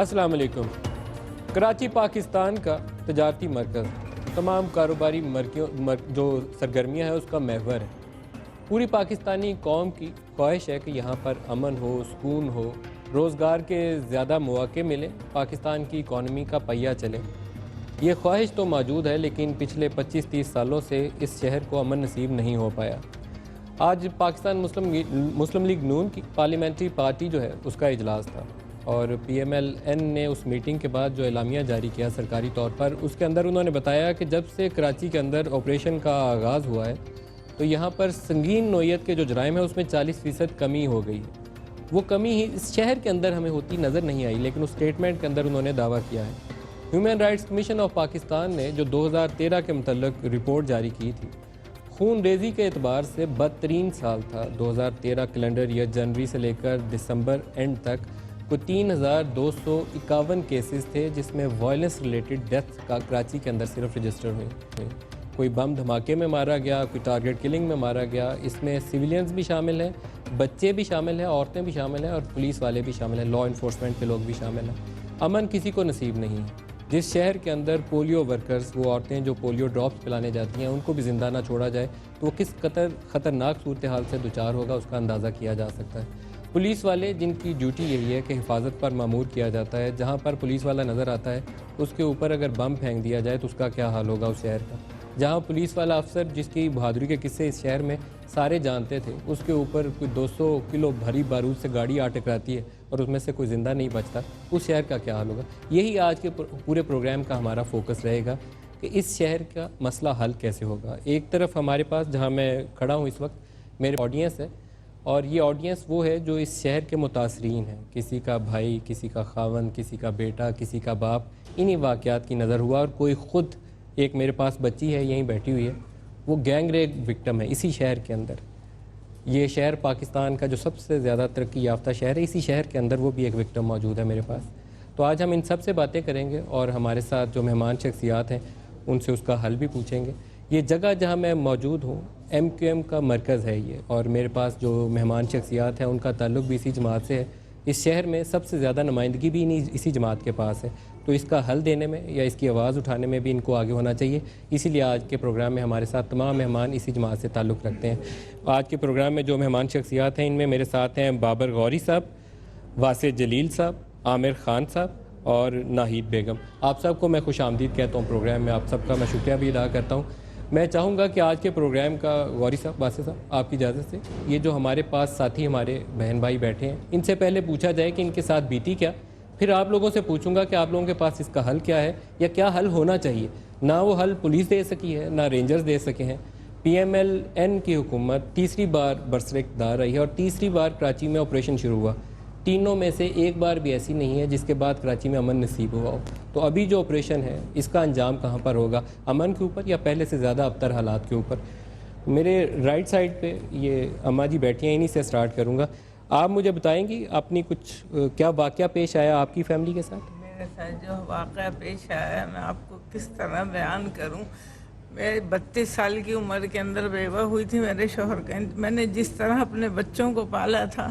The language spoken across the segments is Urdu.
السلام علیکم۔ کراچی پاکستان کا تجارتی مرکز، تمام کاروباری جو سرگرمیاں ہیں اس کا محور ہے۔ پوری پاکستانی قوم کی خواہش ہے کہ یہاں پر امن ہو، سکون ہو، روزگار کے زیادہ مواقع ملیں، پاکستان کی اکانومی کا پہیہ چلے۔ یہ خواہش تو موجود ہے، لیکن پچھلے 25-30 سالوں سے اس شہر کو امن نصیب نہیں ہو پایا۔ آج پاکستان مسلم لیگ نون کی پارلیمنٹری پارٹی جو ہے اس کا اجلاس تھا، اور پی ایم ایل این نے اس میٹنگ کے بعد جو اعلامیہ جاری کیا سرکاری طور پر، اس کے اندر انہوں نے بتایا کہ جب سے کراچی کے اندر آپریشن کا آغاز ہوا ہے تو یہاں پر سنگین نوعیت کے جو جرائم ہیں اس میں 40% کمی ہو گئی ہے۔ وہ کمی ہی اس شہر کے اندر ہمیں ہوتی نظر نہیں آئی، لیکن اس سٹیٹمنٹ کے اندر انہوں نے دعویٰ کیا ہے۔ Human rights commission of Pakistan نے جو 2013 کے متعلق رپورٹ جاری کی تھی، خون ریزی کے اعتبار سے بدترین سال تھا۔ 2013 کیلنڈر ایئر جنوری سے لے کر دسمبر اینڈ تک کوئی 3251 کیسز تھے، جس میں وائلنس ریلیٹڈ ڈیتھ کا کراچی کے اندر صرف رجسٹر ہوئے۔ کوئی بم دھماکے میں مارا گیا، کوئی ٹارگٹ کلنگ میں مارا گیا۔ اس میں سویلینز بھی شامل ہیں، بچے بھی شامل ہیں، عورتیں بھی شامل ہیں، اور پولیس والے بھی شامل ہیں، لا انفورسمنٹ کے لوگ بھی شامل ہیں۔ امن کسی کو نصیب نہیں ہے۔ جس شہر کے اندر پولیو ورکرز، وہ عورتیں جو پولیو ڈراپس پلانے جاتی ہیں، ان کو بھی زندہ نہ چھوڑا جائے تو وہ کس قدر خطرناک صورتحال سے دوچار ہوگا، اس کا اندازہ کیا جا سکتا ہے۔ پولیس والے جن کی ڈیوٹی یہی ہے کہ حفاظت پر مامور کیا جاتا ہے، جہاں پر پولیس والا نظر آتا ہے اس کے اوپر اگر بم پھینک دیا جائے تو اس کا کیا حال ہوگا اس شہر کا۔ جہاں پولیس والا افسر جس کی بہادری کے قصے اس شہر میں سارے جانتے تھے، اس کے اوپر کوئی 200 کلو بھری بارود سے گاڑی آ ٹکراتی ہے اور اس میں سے کوئی زندہ نہیں بچتا، اس شہر کا کیا حال ہوگا۔ یہی آج کے پورے پروگرام کا ہمارا فوکس رہے گا کہ اس شہر کا مسئلہ حل کیسے ہوگا۔ ایک طرف ہمارے پاس جہاں میں کھڑا ہوں اس وقت میرے آڈینس ہے، اور یہ آڈینس وہ ہے جو اس شہر کے متاثرین ہیں۔ کسی کا بھائی، کسی کا خاوند، کسی کا بیٹا، کسی کا باپ انہی واقعات کی نظر ہوا، اور کوئی خود ایک میرے پاس بچی ہے یہیں بیٹھی ہوئی ہے، وہ گینگ ریپ وکٹم ہے اسی شہر کے اندر۔ یہ شہر پاکستان کا جو سب سے زیادہ ترقی یافتہ شہر ہے، اسی شہر کے اندر وہ بھی ایک وکٹم موجود ہے میرے پاس۔ تو آج ہم ان سب سے باتیں کریں گے، اور ہمارے ساتھ جو مہمان شخصیات ہیں ان سے اس کا حل بھی پوچھیں گے۔ یہ جگہ جہاں میں موجود ہوں ایم کیو ایم کا مرکز ہے یہ، اور میرے پاس جو مہمان شخصیات ہیں ان کا تعلق بھی اسی جماعت سے ہے۔ اس شہر میں سب سے زیادہ نمائندگی بھی اسی جماعت کے پاس ہے، تو اس کا حل دینے میں یا اس کی آواز اٹھانے میں بھی ان کو آگے ہونا چاہیے۔ اسی لیے آج کے پروگرام میں ہمارے ساتھ تمام مہمان اسی جماعت سے تعلق رکھتے ہیں۔ آج کے پروگرام میں جو مہمان شخصیات ہیں ان میں میرے ساتھ ہیں بابر غوری صاحب، واسع جلیل صاحب، عامر خان صاحب اور ناہید بیگم۔ آپ سب کو میں خوش آمدید کہتا ہوں پروگرام میں، آپ سب کا میں شکریہ بھی ادا کرتا ہوں۔ میں چاہوں گا کہ آج کے پروگرام کا غوری صاحب، واسع صاحب، آپ کی اجازت سے یہ جو ہمارے پاس ساتھی ہمارے بہن بھائی بیٹھے ہیں، ان سے پہلے پوچھا جائے کہ ان کے ساتھ بیتی کیا، پھر آپ لوگوں سے پوچھوں گا کہ آپ لوگوں کے پاس اس کا حل کیا ہے یا کیا حل ہونا چاہیے۔ نہ وہ حل پولیس دے سکی ہے، نہ رینجرز دے سکے ہیں۔ پی ایم ایل این کی حکومت تیسری بار برسر اقتدار رہی ہے، اور تیسری بار کراچی میں آپریشن شروع ہوا۔ تینوں میں سے ایک بار بھی ایسی نہیں ہے جس کے بعد کراچی میں امن نصیب ہوا ہو۔ تو ابھی جو آپریشن ہے اس کا انجام کہاں پر ہوگا، امن کے اوپر یا پہلے سے زیادہ ابتر حالات کے اوپر؟ میرے رائٹ سائڈ پہ یہ اماں جی بیٹھی ہیں، انہی سے سٹارٹ کروں گا۔ آپ مجھے بتائیں گی اپنی کچھ کیا واقعہ پیش آیا آپ کی فیملی کے ساتھ؟ میرے ساتھ جو واقعہ پیش آیا ہے میں آپ کو کس طرح بیان کروں۔ میں 32 سال کی عمر کے اندر بیوہ ہوئی تھی میرے شوہر کا۔ میں نے جس طرح اپنے بچوں کو پالا تھا،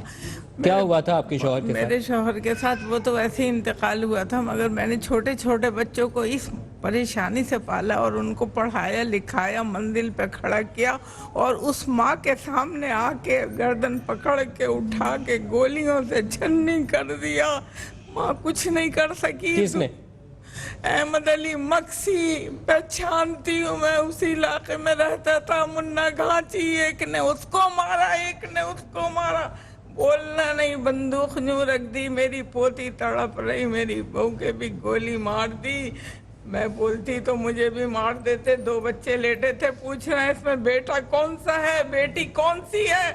کیا ہوا تھا آپ کے شوہر کے ساتھ؟ میرے شوہر کے ساتھ وہ تو ویسے ہی انتقال ہوا تھا، مگر میں نے چھوٹے چھوٹے بچوں کو اس پریشانی سے پالا اور ان کو پڑھایا لکھایا، منزل پہ کھڑا کیا، اور اس ماں کے سامنے آ کے گردن پکڑ کے اٹھا کے گولیوں سے چھننی کر دیا۔ ماں کچھ نہیں کر سکی۔ کس نے؟ احمد علی مکسی، پہچانتی ہوں میں، اسی علاقے میں رہتا تھا۔ منا گھانچی، ایک نے اس کو مارا، ایک نے اس کو مارا، بولنا نہیں، بندوق یوں رکھ دی۔ میری پوتی تڑپ رہی، میری بہو کے بھی گولی مار دی۔ میں بولتی تو مجھے بھی مار دیتے۔ 2 بچے لیٹے تھے، پوچھ رہے ہیں اس میں بیٹا کون سا ہے، بیٹی کون سی ہے؟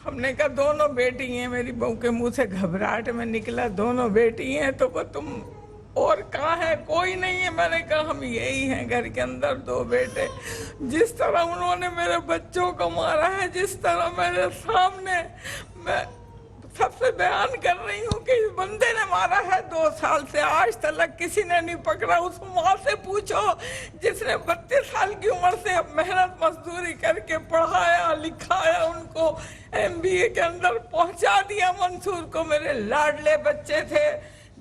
ہم نے کہا دونوں بیٹی ہیں۔ میری بہو کے منہ سے گھبراہٹ میں نکلا دونوں بیٹی ہیں۔ تو وہ تم اور کہاں ہے؟ کوئی نہیں ہے۔ میں نے کہا ہم یہی ہیں گھر کے اندر 2 بیٹے۔ جس طرح انہوں نے میرے بچوں کو مارا ہے، جس طرح میرے سامنے، میں سب سے بیان کر رہی ہوں کہ اس بندے نے مارا ہے 2 سال سے، آج تک کسی نے نہیں پکڑا۔ اس ماں سے پوچھو جس نے 32 سال کی عمر سے اب محنت مزدوری کر کے پڑھایا لکھایا، ان کو MBA کے اندر پہنچا دیا۔ منصور کو میرے لاڈلے بچے تھے،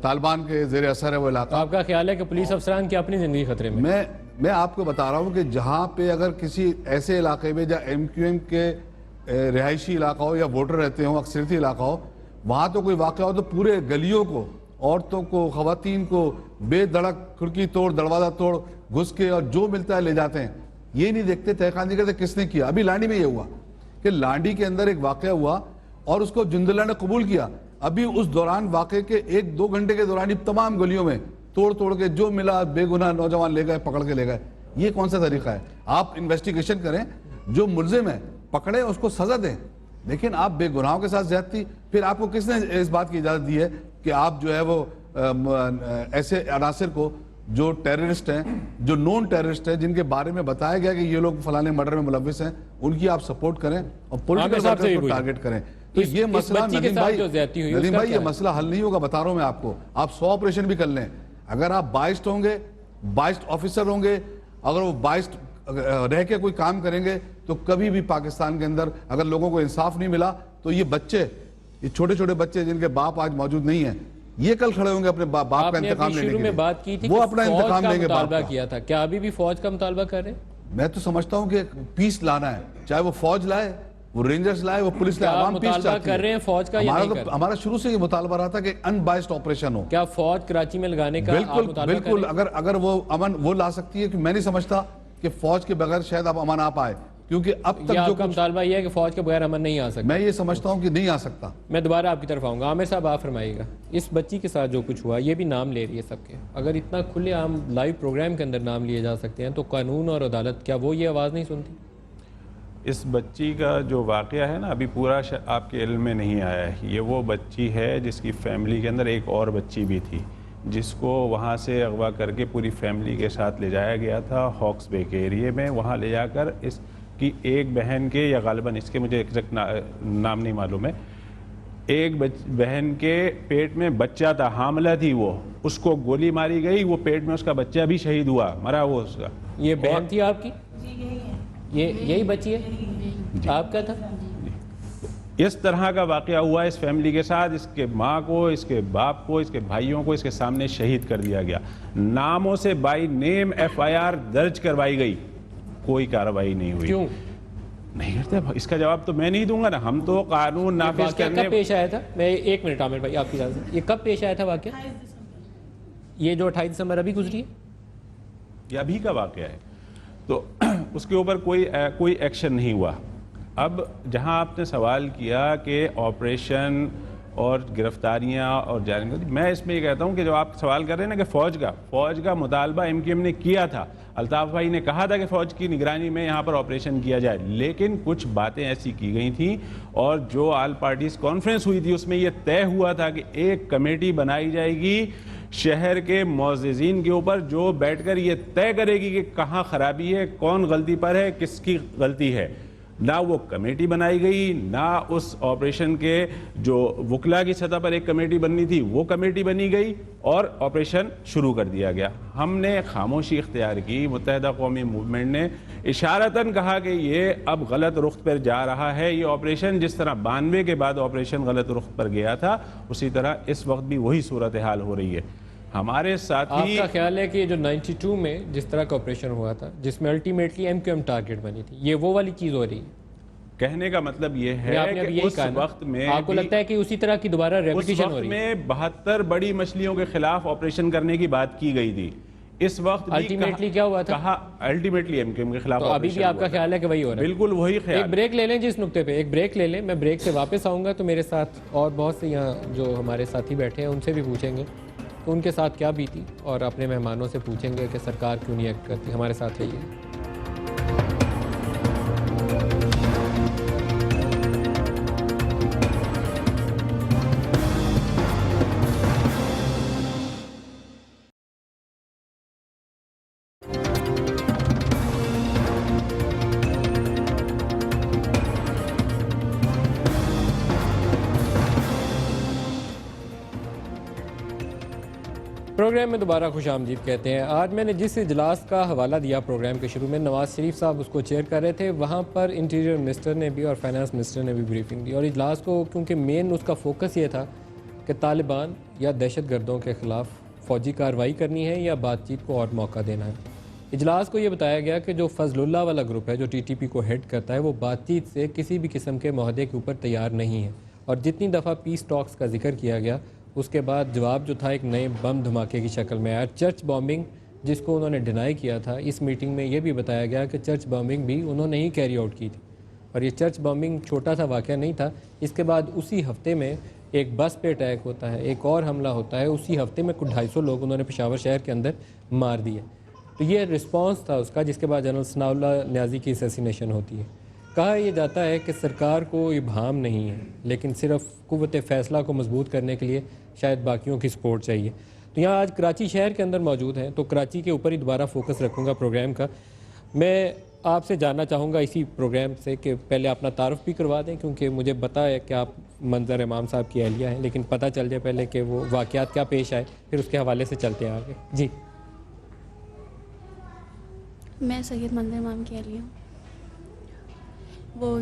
طالبان کے زیر اثر ہے وہ علاقہ. آپ کا خیال ہے کہ پولیس افسران کی اپنی زندگی خطرے میں؟ میں آپ کو بتا رہا ہوں کہ جہاں پہ اگر کسی ایسے علاقے میں جہاں ایم کیو ایم کے رہائشی علاقہ ہو یا ووٹر رہتے ہوں, اکثریتی علاقہ ہو, وہاں تو کوئی واقعہ ہو تو پورے گلیوں کو, عورتوں کو, خواتین کو بے دھڑک کھڑکی توڑ, دروازہ توڑ, گھس کے اور جو ملتا ہے لے جاتے ہیں. یہ نہیں دیکھتے, تحقیق نہیں کرتے کس نے کیا. ابھی لانڈی میں یہ ہوا کہ لانڈی کے اندر ایک واقعہ ہوا اور اس کو جندلہ نے قبول کیا. ابھی اس دوران واقعے کے 1-2 گھنٹے کے دوران ہی تمام گلیوں میں توڑ کے جو ملا بے گناہ نوجوان لے گئے, پکڑ کے لے گئے. یہ کون سا طریقہ ہے؟ آپ انویسٹیگیشن کریں, جو ملزم ہے پکڑیں, اس کو سزا دیں. لیکن آپ بے گناہوں کے ساتھ زیادتی, پھر آپ کو کس نے اس بات کی اجازت دی ہے کہ آپ جو ہے وہ ایسے عناصر کو جو ٹیررسٹ ہیں, جو نون ٹیررسٹ ہیں, جن کے بارے میں بتایا گیا کہ یہ لوگ فلانے مرڈر میں ملوث ہیں, ان کی آپ سپورٹ کریں اور پولیٹیکل ورکرز کو ٹارگٹ کریں؟ تو یہ مسئلہ ندیم بھائی یہ مسئلہ حل نہیں ہوگا, بتا رہا ہوں میں آپ کو. آپ 100 آپریشن بھی کر لیں, اگر آپ بائسڈ ہوں گے, بائسڈ آفیسر ہوں گے, اگر وہ بائسڈ رہ کے کوئی کام کریں گے, تو کبھی بھی پاکستان کے اندر اگر لوگوں کو انصاف نہیں ملا تو یہ بچے, یہ چھوٹے چھوٹے بچے جن کے باپ آج موجود نہیں ہیں, یہ کل کھڑے ہوں گے اپنے باپ کا انتقام لینے کے لیے. وہ اپنا انتقام لیں گے باپ کا. کیا تھا, کیا ابھی بھی فوج کا مطالبہ کر رہے ہیں؟ میں تو سمجھتا ہوں کہ پیس لانا ہے, چاہے وہ فوج لائے, وہ رینجرز لائے, وہ پولیس لائے, عوام پیس چاہتی کر رہے ہیں فوج کا یا نہیں کر رہے؟ ہمارا شروع سے یہ مطالبہ رہا تھا کہ ان بائسڈ آپریشن ہو. کیا فوج کراچی میں لگانے کا بالکل اگر وہ امن وہ لا سکتی ہے, کہ میں نہیں سمجھتا کہ فوج کے بغیر شاید اب امن آ پائے, کیونکہ اب تک جو مطالبہ یہ ہے کہ فوج کے بغیر امن نہیں آ سکتا. میں یہ سمجھتا ہوں کہ نہیں آ سکتا. میں دوبارہ آپ کی طرف آؤں گا. عامر صاحب آپ فرمائیے گا, اس بچی کے ساتھ جو کچھ ہوا یہ بھی نام لے رہی ہے سب کے, اگر اتنا کھلے عام لائیو پروگرام کے اندر نام لیے جا سکتے ہیں تو قانون اور عدالت کیا وہ یہ آواز نہیں سنتی؟ اس بچی کا جو واقعہ ہے نا, ابھی پورا آپ کے علم میں نہیں آیا ہے. یہ وہ بچی ہے جس کی فیملی کے اندر ایک اور بچی بھی تھی, جس کو وہاں سے اغوا کر کے پوری فیملی کے ساتھ لے جایا گیا تھا ہاکس بے کے ایریے میں. وہاں لے جا کر اس کی ایک بہن کے, یا غالباً اس کے مجھے ایگزیکٹ نام نہیں معلوم ہے, ایک بہن کے پیٹ میں بچہ تھا, حاملہ تھی وہ, اس کو گولی ماری گئی, وہ پیٹ میں اس کا بچہ بھی شہید ہوا, مرا وہ اس کا. یہ بہن تھی آپ کی؟ یہی بچی ہے آپ کا تھا؟ اس طرح کا واقعہ ہوا اس فیملی کے ساتھ. اس کے ماں کو, اس کے باپ کو, اس کے بھائیوں کو اس کے سامنے شہید کر دیا گیا. ناموں سے بائی نیم FIR درج کروائی گئی, کوئی کارروائی نہیں ہوئی. کیوں نہیں کرتے؟ اس کا جواب تو میں نہیں دوں گا نا, ہم تو قانون نافذ کرنے. کب پیش آیا تھا؟ میں 1 منٹ عامر بھائی آپ کی اجازت, یہ کب پیش آیا تھا واقعہ؟ یہ جو 28 دسمبر ابھی گزری ہے, یہ ابھی کا واقعہ ہے. تو اس کے اوپر کوئی ایکشن نہیں ہوا. اب جہاں آپ نے سوال کیا کہ آپریشن اور گرفتاریاں اور جانب, میں اس میں یہ کہتا ہوں کہ جو آپ سوال کر رہے ہیں نا کہ فوج کا مطالبہ MQM نے کیا تھا. الطاف بھائی نے کہا تھا کہ فوج کی نگرانی میں یہاں پر آپریشن کیا جائے, لیکن کچھ باتیں ایسی کی گئی تھیں, اور جو آل پارٹیز کانفرنس ہوئی تھی اس میں یہ طے ہوا تھا کہ ایک کمیٹی بنائی جائے گی شہر کے معززین کے اوپر, جو بیٹھ کر یہ طے کرے گی کہ کہاں خرابی ہے, کون غلطی پر ہے, کس کی غلطی ہے. نہ وہ کمیٹی بنائی گئی, نہ اس آپریشن کے جو وکلا کی سطح پر ایک کمیٹی بننی تھی وہ کمیٹی بنی گئی, اور آپریشن شروع کر دیا گیا. ہم نے خاموشی اختیار کی, متحدہ قومی موومنٹ نے اشارتاً کہا کہ یہ اب غلط رخ پر جا رہا ہے یہ آپریشن. جس طرح 92 کے بعد آپریشن غلط رخ پر گیا تھا, اسی طرح اس وقت بھی وہی صورتحال ہو رہی ہے. ہمارے ساتھی, آپ کا خیال ہے کہ جو 92 میں جس طرح کا آپریشن ہوا تھا جس میں الٹیمیٹلی MQM ٹارگٹ بنی تھی, یہ وہ والی چیز ہو رہی ہے؟ کہنے کا مطلب یہ ہے کہ اس وقت میں آپ کو لگتا ہے کہ اسی طرح کی دوبارہ ریپیٹیشن ہو رہی ہے؟ اس وقت میں 72 بڑی مچھلیوں کے خلاف آپریشن کرنے کی بات کی گئی تھی. اس وقت الٹیمیٹلی کیا ہوا تھا؟ کہا الٹیمیٹلی MQM کے خلاف. تو ابھی بھی آپ کا خیال ہے کہ وہی ہو رہا ہے؟ بالکل وہی خیال. ایک بریک لے لیں جی اس نقطے پہ, ایک بریک لے لیں. میں بریک سے واپس آؤں گا تو میرے ساتھ اور بہت سے یہاں جو ہمارے ساتھی بیٹھے ہیں ان سے بھی پوچھیں گے تو ان کے ساتھ کیا بیتی, اور اپنے مہمانوں سے پوچھیں گے کہ سرکار کیوں نہیں ایکٹ کرتی. ہمارے ساتھ رہیے. پروگرام میں دوبارہ خوش آمدید کہتے ہیں. آج میں نے جس اجلاس کا حوالہ دیا پروگرام کے شروع میں, نواز شریف صاحب اس کو چیئر کر رہے تھے, وہاں پر انٹیریئر منسٹر نے بھی اور فائنانس منسٹر نے بھی بریفنگ دی, اور اجلاس کو کیونکہ مین اس کا فوکس یہ تھا کہ طالبان یا دہشت گردوں کے خلاف فوجی کارروائی کرنی ہے یا بات چیت کو اور موقع دینا ہے۔ اجلاس کو یہ بتایا گیا کہ جو فضل اللہ والا گروپ ہے جو ٹی ٹی پی کو ہیڈ کرتا ہے وہ بات چیت سے کسی بھی قسم کے معاہدے کے اوپر تیار نہیں ہے، اور جتنی دفعہ پیس ٹاکس کا ذکر کیا گیا اس کے بعد جواب جو تھا ایک نئے بم دھماکے کی شکل میں آیا۔ چرچ بامبنگ جس کو انہوں نے ڈینائی کیا تھا، اس میٹنگ میں یہ بھی بتایا گیا کہ چرچ بامبنگ بھی انہوں نے ہی کیری آؤٹ کی تھی، اور یہ چرچ بامبنگ چھوٹا سا واقعہ نہیں تھا۔ اس کے بعد اسی ہفتے میں ایک بس پہ اٹیک ہوتا ہے، ایک اور حملہ ہوتا ہے، اسی ہفتے میں کچھ 250 لوگ انہوں نے پشاور شہر کے اندر مار دیے۔ تو یہ رسپانس تھا اس کا، جس کے بعد جنرل ثناء اللہ نیازی کی اسیسینیشن ہوتی ہے۔ کہا یہ جاتا ہے کہ سرکار کو ابہام نہیں ہے، لیکن صرف قوت فیصلہ کو مضبوط کرنے کے لیے شاید باقیوں کی سپورٹ چاہیے۔ تو یہاں آج کراچی شہر کے اندر موجود ہیں، تو کراچی کے اوپر ہی دوبارہ فوکس رکھوں گا پروگرام کا۔ میں آپ سے جاننا چاہوں گا اسی پروگرام سے کہ پہلے اپنا تعارف بھی کروا دیں، کیونکہ مجھے پتہ ہے کہ آپ منظر امام صاحب کی اہلیہ ہیں، لیکن پتہ چل جائے پہلے کہ وہ واقعات کیا پیش آئے، پھر اس کے حوالے سے چلتے ہیں آگے۔ جی، میں سید منظر امام کی اہلیہ ہوں۔ وہ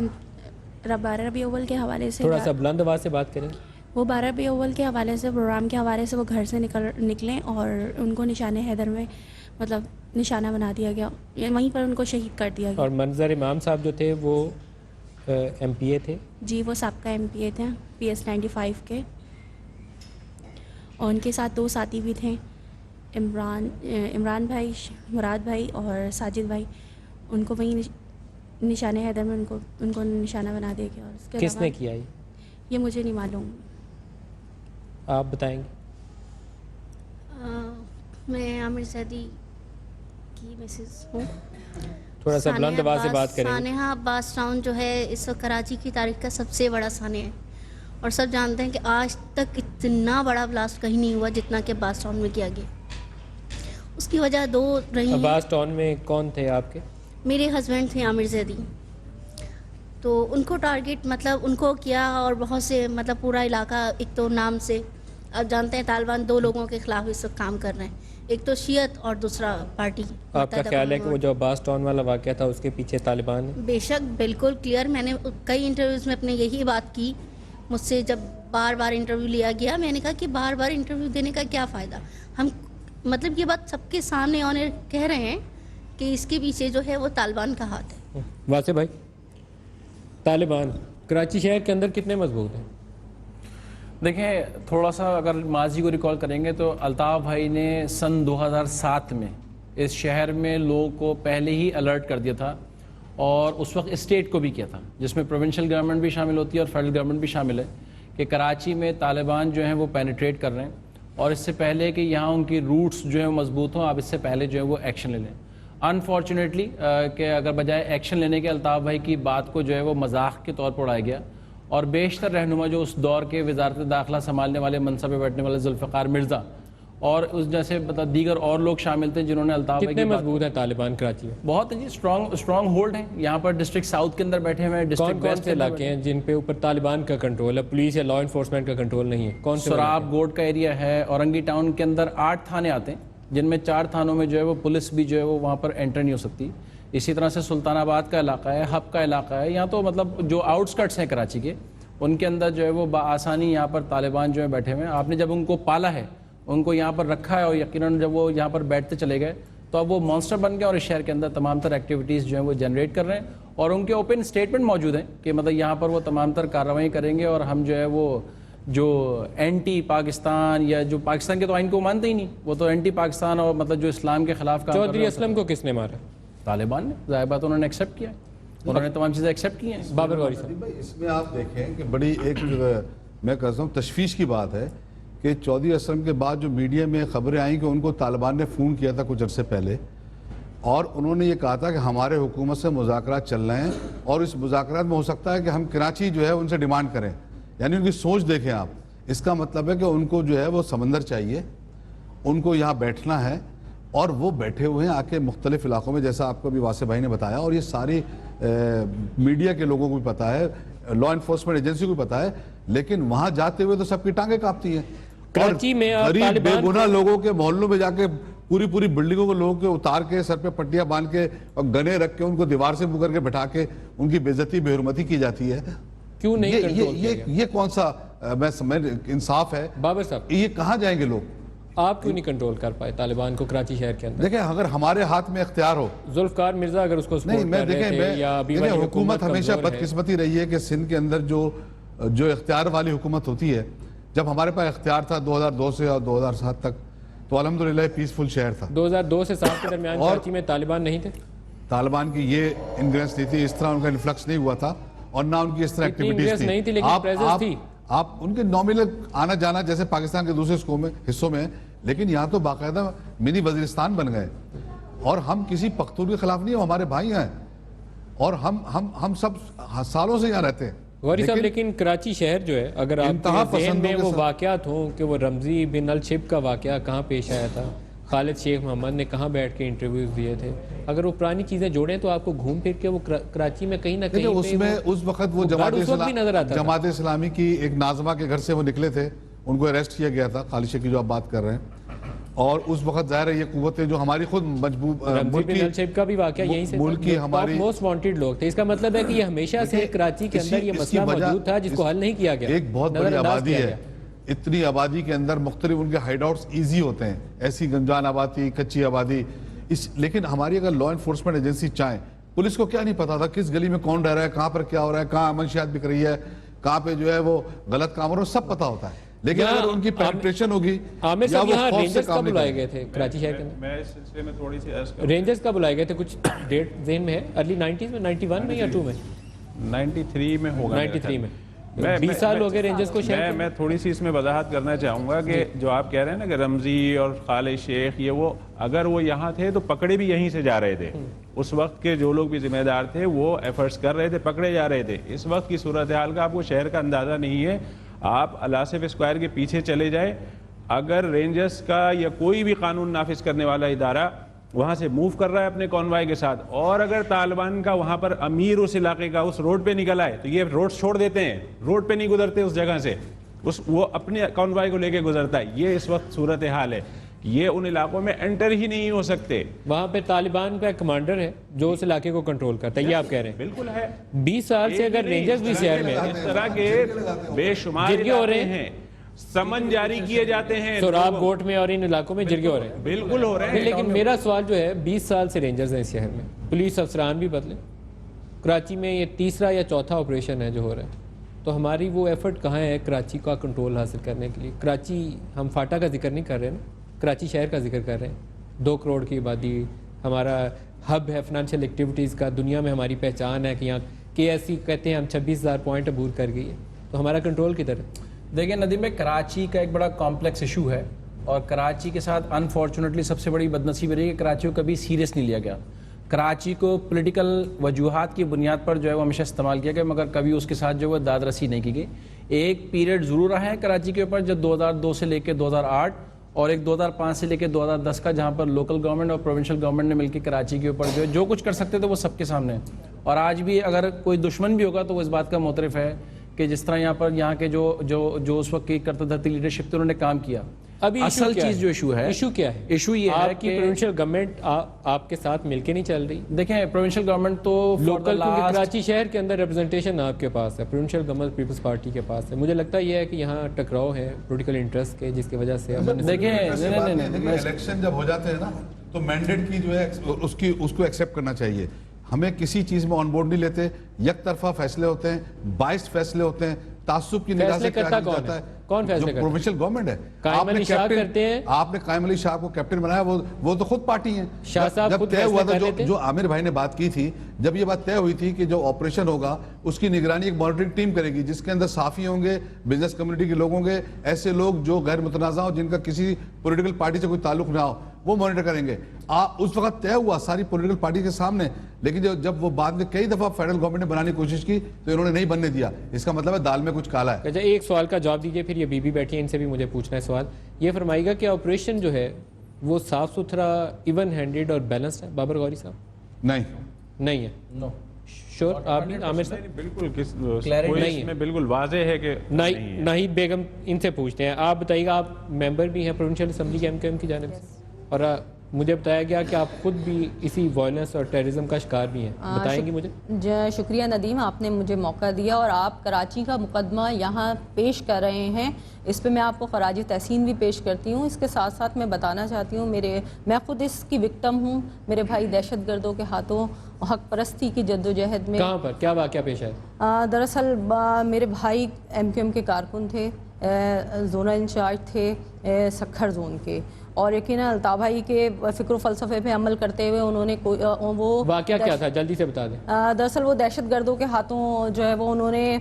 12 ربیع اول کے حوالے سے تھوڑا سا بلند آواز سے بات کریں۔ وہ 12 ربیع اول کے حوالے سے، پروگرام کے حوالے سے وہ گھر سے نکلیں اور ان کو نشان حیدر میں مطلب نشانہ بنا دیا گیا، وہیں پر ان کو شہید کر دیا گیا۔ اور منظر امام صاحب جو تھے وہ ایم پی اے تھے؟ جی، وہ سابقہ ایم پی اے تھے PS 95 کے، اور ان کے ساتھ 2 ساتھی بھی تھے، عمران بھائی، مراد بھائی اور ساجد بھائی۔ ان کو وہیں نشان حیدر میں ان کو نشانہ بنا دیا گیا۔ اور اس کے کس نے کیا یہ مجھے نہیں معلوم، آپ بتائیں گے؟ میں عامر زیدی کی مسز ہوں۔ تھوڑا سا بلند آواز سے بات کریں۔ سانحہ عباس ٹاؤن جو ہے اس وقت کراچی کی تاریخ کا سب سے بڑا سانحہ ہے، اور سب جانتے ہیں کہ آج تک اتنا بڑا بلاسٹ کہیں نہیں ہوا جتنا کہ عباس ٹاؤن میں کیا گیا۔ اس کی وجہ 2 رہی ہیں۔ عباس ٹاؤن میں کون تھے آپ کے؟ میرے ہسبینڈ تھے عامر زیدی، تو ان کو ٹارگٹ مطلب ان کو کیا، اور بہت سے مطلب پورا علاقہ، ایک تو نام سے آپ جانتے ہیں طالبان 2 لوگوں کے خلاف اس وقت کام کر رہے ہیں، ایک تو شیعت اور دوسرا پارٹی۔ آپ کا خیال ہے کہ وہ جو عباس ٹاؤن والا واقعہ تھا اس کے پیچھے طالبان ہیں؟ بے شک، بالکل کلیئر۔ میں نے کئی انٹرویوز میں اپنے یہی بات کی، مجھ سے جب بار بار انٹرویو لیا گیا، میں نے کہا کہ بار بار انٹرویو دینے کا کیا فائدہ، ہم مطلب یہ بات سب کے سامنے آنر کہہ رہے ہیں کہ اس کے پیچھے جو ہے وہ طالبان کا ہاتھ ہے۔ واسع بھائی، طالبان کراچی شہر کے اندر کتنے مضبوط ہیں؟ دیکھیں، تھوڑا سا اگر ماضی کو ریکال کریں گے تو الطاف بھائی نے سن 2007 میں اس شہر میں لوگوں کو پہلے ہی الرٹ کر دیا تھا، اور اس وقت اسٹیٹ کو بھی کیا تھا، جس میں پروونشل گورنمنٹ بھی شامل ہوتی ہے اور فیڈرل گورنمنٹ بھی شامل ہے، کہ کراچی میں طالبان جو ہیں وہ پینیٹریٹ کر رہے ہیں، اور اس سے پہلے کہ یہاں ان کی روٹس جو ہیں مضبوط ہوں، آپ اس سے پہلے جو ہے وہ ایکشن لے لیں۔ انفارچونیٹلی کہ اگر بجائے ایکشن لینے کے الطاف بھائی کی بات کو جو ہے وہ مذاق کے طور پر اڑایا گیا، اور بیشتر رہنما جو اس دور کے وزارت داخلہ سنبھالنے والے منصب پہ بیٹھنے والے ذوالفقار مرزا اور اس جیسے دیگر اور لوگ شامل تھے جنہوں نے الطاف بھائی کتنے کی مضبوط ہیں طالبان کراچی میں؟ بہت جی اسٹرانگ ہولڈ ہیں یہاں پر۔ ڈسٹرکٹ ساؤتھ کے اندر بیٹھے ہوئے ہیں، کون ڈسٹرکٹ کون ویسٹ سے علاقے ہیں جن پہ اوپر طالبان کا کنٹرول ہے، پولیس یا لا انفورسمنٹ کا کنٹرول نہیں ہے؟ کون سے؟ سراب گوڈ کا ایریا ہے، اورنگی ٹاؤن کے اندر 8 تھانے آتے ہیں، جن میں 4 تھانوں میں جو ہے وہ پولیس بھی جو ہے وہ وہاں پر انٹر نہیں ہو سکتی۔ اسی طرح سے سلطان آباد کا علاقہ ہے، ہب کا علاقہ ہے، یہاں تو مطلب جو آؤٹسکٹس ہیں کراچی کے، ان کے اندر جو ہے وہ بآسانی یہاں پر طالبان جو ہے بیٹھے ہوئے ہیں۔ آپ نے جب ان کو پالا ہے، ان کو یہاں پر رکھا ہے، اور یقیناً جب وہ یہاں پر بیٹھتے چلے گئے تو اب وہ مانسٹر بن گئے، اور اس شہر کے اندر تمام تر ایکٹیویٹیز جو ہیں وہ جنریٹ کر رہے ہیں، اور ان کے اوپن اسٹیٹمنٹ موجود ہیں کہ مطلب یہاں پر وہ تمام تر کارروائی کریں گے، اور ہم جو ہے وہ جو اینٹی پاکستان یا جو پاکستان کے تو آئین کو مانتے ہی نہیں، وہ تو اینٹی پاکستان اور مطلب جو اسلام کے خلاف کام کر رہے ہیں۔ چودھری اسلم کو کس نے مارا؟ طالبان نے، ظاہر بات انہوں نے ایکسیپٹ کیا، انہوں نے تمام چیزیں ایکسیپٹ کی ہیں۔ بابر غوری صاحب، اس میں آپ دیکھیں کہ بڑی ایک میں کہتا ہوں تشویش کی بات ہے کہ چودھری اسلم کے بعد جو میڈیا میں خبریں آئیں کہ ان کو طالبان نے فون کیا تھا کچھ عرصے پہلے، اور انہوں نے یہ کہا تھا کہ ہمارے حکومت سے مذاکرات چل رہے ہیں، اور اس مذاکرات میں ہو سکتا ہے کہ ہم کراچی جو ہے ان سے ڈیمانڈ کریں۔ یعنی ان کی سوچ دیکھیں آپ، اس کا مطلب ہے کہ ان کو جو ہے وہ سمندر چاہیے، ان کو یہاں بیٹھنا ہے، اور وہ بیٹھے ہوئے ہیں آ کے مختلف علاقوں میں، جیسا آپ کو بھی واسع بھائی نے بتایا، اور یہ ساری میڈیا کے لوگوں کو بھی پتہ ہے، لا انفورسمنٹ ایجنسی کو بھی پتہ ہے، لیکن وہاں جاتے ہوئے تو سب کی ٹانگیں کانپتی ہیں۔ کراچی میں غریب بے گناہ لوگوں کے محلوں میں جا کے پوری بلڈنگوں کو لوگوں کے اتار کے سر پہ پٹیاں باندھ کے اور گنے رکھ کے ان کو دیوار سے کر کے بٹھا کے ان کی بے عزتی بے حرمتی کی جاتی ہے۔ کیوں نہیں کنٹرول کیا گیا؟ یہ کون سا انصاف ہے. بابر صاحب یہ کہاں جائیں گے لوگ؟ آپ کیوں نہیں کنٹرول کر پائے طالبان کو کراچی شہر کے اندر؟ دیکھیں اگر ہمارے ہاتھ میں اختیار ہو. ذوالفقار مرزا اگر اس کو نہیں سپورٹ میں کر رہے تھے یا ابھی والی حکومت ہمیشہ کمزور ہے. بدقسمتی رہی ہے کہ سندھ کے اندر جو اختیار والی حکومت ہوتی ہے، جب ہمارے پاس اختیار تھا 2002 سے اور 2007 تک تو الحمدللہ پیسفل شہر تھا. 2002 سے 7 کے درمیان کراچی میں طالبان نہیں تھے. طالبان کی یہ انگریس نہیں تھی، اس طرح ان کا انفلکس نہیں ہوا تھا اور نہ ان کی اس طرح ایکٹیویٹیز نہیں تھی لیکن پریزنس تھی. آپ ان کے نامل آنا جانا جیسے پاکستان کے دوسرے حصوں میں، لیکن یہاں تو باقاعدہ منی وزیرستان بن گئے. اور ہم کسی پختون کے خلاف نہیں، ہمارے بھائی ہیں اور ہم سب سالوں سے یہاں رہتے ہیں. غوری صاحب لیکن کراچی شہر جو ہے اگر آپ کے ذہن میں وہ واقعات ہوں کہ وہ رمزی بن الشب کا واقعہ کہاں پیش آیا تھا، خالد شیخ محمد نے کہاں بیٹھ کے انٹرویوز دیے تھے، اگر وہ پرانی چیزیں جوڑیں تو آپ کو گھوم پھر کے وہ کراچی میں کہیں نہ کہیں اس وقت وہ جماعت اسلامی کی ایک ناظمہ کے گھر سے وہ نکلے تھے، ان کو اریسٹ کیا گیا تھا، خالد شیخ کی جو آپ بات کر رہے ہیں. اور اس وقت ظاہر ہے یہ قوتیں جو ہماری خود کا بھی واقعہ یہیں سے ملکی ہماری موسٹ وانٹڈ لوگ تھے. اس کا مطلب ہے کہ یہ ہمیشہ سے کراچی کے اندر یہ مسئلہ موجود تھا جس کو حل نہیں کیا گیا. ایک بہت بڑی آبادی ہے، اتنی آبادی کے اندر مختلف ان کے ہائیڈ آؤٹس ایزی ہوتے ہیں، ایسی گنجان آبادی، کچی آبادی. لیکن ہماری اگر لا انفورسمنٹ ایجنسی چاہیں، پولیس کو کیا نہیں پتا تھا کس گلی میں کون رہ رہا ہے، کہاں پر کیا ہو رہا ہے، کہاں منشیات بک رہی ہے، کہاں پہ جو ہے وہ غلط کام ہو رہا ہے، سب پتا ہوتا ہے. لیکن اگر ان کی پینیٹریشن ہوگی. عامر صاحب یہاں رینجرز کا بلائے گئے تھے کراچی شہر کے اندر، میں اس سلسلے میں تھوڑی سی عرض کروں. رینجرز کا بلائے گئے تھے، کچھ ڈیٹ ذہن میں ہے، ارلی 90s میں، 91 میں یا 2 میں؟ 93 میں ہوگا. 93 میں 20 سال ہو گئے رینجرز کو شہر. میں تھوڑی سی اس میں وضاحت کرنا چاہوں گا کہ جو آپ کہہ رہے ہیں نا کہ رمزی اور خالد شیخ یہ وہ اگر وہ یہاں تھے تو پکڑے بھی یہیں سے جا رہے تھے. اس وقت کے جو لوگ بھی ذمہ دار تھے وہ ایفرٹس کر رہے تھے، پکڑے جا رہے تھے. اس وقت کی صورتحال کا آپ کو شہر کا اندازہ نہیں ہے. آپ الاسف اسکوائر کے پیچھے چلے جائیں، اگر رینجرز کا یا کوئی بھی قانون نافذ کرنے والا ادارہ وہاں سے موو کر رہا ہے اپنے کانوائے کے ساتھ اور اگر طالبان کا وہاں پر امیر اس علاقے کا اس روڈ پہ نکل آئے تو یہ روڈ چھوڑ دیتے ہیں، روڈ پہ نہیں گزرتے اس جگہ سے، وہ اپنے کانوائے کو لے کے گزرتا ہے. یہ اس وقت صورتحال ہے. یہ ان علاقوں میں انٹر ہی نہیں ہو سکتے. وہاں پہ طالبان کا کمانڈر ہے جو اس علاقے کو کنٹرول کرتا ہے. یہ آپ کہہ رہے ہیں بالکل ہے. 20 سال سے اگر رینجرز بھی شہر میں اس طرح کے بے شمار جرگے ہو رہے ہیں، سمن جاری کیے جاتے ہیں سوراب گوٹ میں اور ان علاقوں میں جرگے ہو رہے ہیں. بالکل ہو رہے ہیں. لیکن میرا سوال جو ہے 20 سال سے رینجرز ہیں اس شہر میں، پولیس افسران بھی بدلے، کراچی میں یہ تیسرا یا چوتھا آپریشن ہے جو ہو رہا ہے، تو ہماری وہ ایفرٹ کہاں ہے کراچی کا کنٹرول حاصل کرنے کے لیے؟ کراچی، ہم فاٹا کا ذکر نہیں کر رہے نا، کراچی شہر کا ذکر کر رہے ہیں. 2 کروڑ کی آبادی، ہمارا ہب ہے فائنینشیل ایکٹیویٹیز کا، دنیا میں ہماری پہچان ہے کہ یہاں KSC کہتے ہیں ہم 26,000 پوائنٹ عبور کر گئی ہے، تو ہمارا کنٹرول کدھر ہے؟ دیکھیں ندیم میں کراچی کا ایک بڑا کمپلیکس ایشو ہے اور کراچی کے ساتھ انفارچونیٹلی سب سے بڑی بدنصیبی رہی کہ کراچی کو کبھی سیریس نہیں لیا گیا. کراچی کو پولیٹیکل وجوہات کی بنیاد پر جو ہے وہ ہمیشہ استعمال کیا گیا مگر کبھی اس کے ساتھ جو ہے داد رسی نہیں کی گئی. ایک پیریڈ ضرور رہا ہے کراچی کے اوپر جب 2002 سے لے کے 2008 اور ایک 2005 سے لے کے 2010 کا جہاں پر لوکل گورنمنٹ اور پروونشل گورنمنٹ نے مل کے کراچی کے اوپر جو کچھ کر سکتے تھے وہ سب کے سامنے. اور آج بھی اگر کوئی دشمن بھی ہوگا تو وہ اس بات کا معترف ہے کہ جس طرح یہاں کے جو اس وقت کی کرتا دھرتی لیڈرشپ تھے انہوں نے کام کیا. ابھی اصل چیز جو ایشو کیا ہے؟ ایشو یہ ہے کہ پروونشل گورنمنٹ آپ کے ساتھ مل کے نہیں چل رہی. دیکھیں پروونشل گورنمنٹ تو لوکل کراچی شہر کے اندر ریپرزنٹیشن آپ کے پاس ہے، پروونشل گورنمنٹ پیپلز پارٹی کے پاس ہے. مجھے لگتا یہ ہے کہ یہاں ٹکراؤ ہے پولیٹیکل انٹرسٹ کے جس کی وجہ سے دیکھیں الیکشن جب ہو جاتے ہیں نا تو مینڈیٹ کی جو ہے اس کو ایکسیپٹ کرنا چاہیے. ہمیں کسی چیز میں آن بورڈ نہیں لیتے، یک طرفہ فیصلے ہوتے ہیں، بائسڈ فیصلے ہوتے ہیں، تعصب کی نگاہ سے کیا جاتا ہے. کون فیصلے کرتا ہے؟ پروونشل گورنمنٹ ہے. قائم علی شاہ کرتے ہیں. آپ نے قائم علی شاہ کو کیپٹن بنایا، وہ تو خود پارٹی ہیں. شاہ صاحب جب خود طے ہوا فیصلے تھا جو عامر بھائی نے بات کی تھی، جب یہ بات طے ہوئی تھی کہ جو آپریشن ہوگا اس کی نگرانی ایک مانیٹرنگ ٹیم کرے گی جس کے اندر صحافی ہوں گے، بزنس کمیونٹی کے لوگ ہوں گے، ایسے لوگ جو غیر متنازع ہوں جن کا کسی پولیٹیکل پارٹی سے کوئی تعلق نہ ہو، وہ مانیٹر کریں گے. اس وقت طے ہوا ساری پولیٹیکل پارٹی کے سامنے، لیکن جب وہ بعد میں کئی دفعہ فیڈرل گورنمنٹ نے بنانے کی کوشش کی تو انہوں نے نہیں بننے دیا. اس کا مطلب ہے دال میں کچھ کالا ہے. اچھا ایک سوال کا جواب دیجیے، پھر یہ بی بیٹھی ہیں ان سے بھی مجھے پوچھنا ہے سوال. یہ فرمائیے گا کہ آپریشن جو ہے وہ صاف ستھرا، ایون ہینڈیڈ اور بیلنسڈ ہے بابر غوری صاحب؟ نہیں ہے. شور آپ عامر صاحب؟ بالکل بالکل واضح ہے کہ نہیں. بیگم ان سے پوچھتے ہیں. آپ بتائیے گا، آپ ممبر بھی ہیں پروونشل اسمبلی کے ایم کی جانب سے اور مجھے بتایا گیا کہ آپ خود بھی اسی وائلنس اور ٹیررزم کا شکار بھی ہیں, بتائیں گی مجھے؟ شکریہ ندیم, آپ نے مجھے موقع دیا اور آپ کراچی کا مقدمہ یہاں پیش کر رہے ہیں, اس پہ میں آپ کو خراج تحسین بھی پیش کرتی ہوں. اس کے ساتھ ساتھ میں بتانا چاہتی ہوں میں خود اس کی وکٹم ہوں. میرے بھائی دہشت گردوں کے ہاتھوں حق پرستی کی جدوجہد میں. کہاں پر کیا واقعہ پیش ہے؟ دراصل میرے بھائی ایم کیو ایم کے کارکن تھے, زونل انچارج تھے سکھر زون کے, اور یقیناً الطاف بھائی کے فکر و فلسفے پہ عمل کرتے ہوئے انہوں نے وہ واقعہ کیا تھا جلدی سے بتا دیں. دراصل وہ دہشت گردوں کے ہاتھوں جو ہے وہ انہوں نے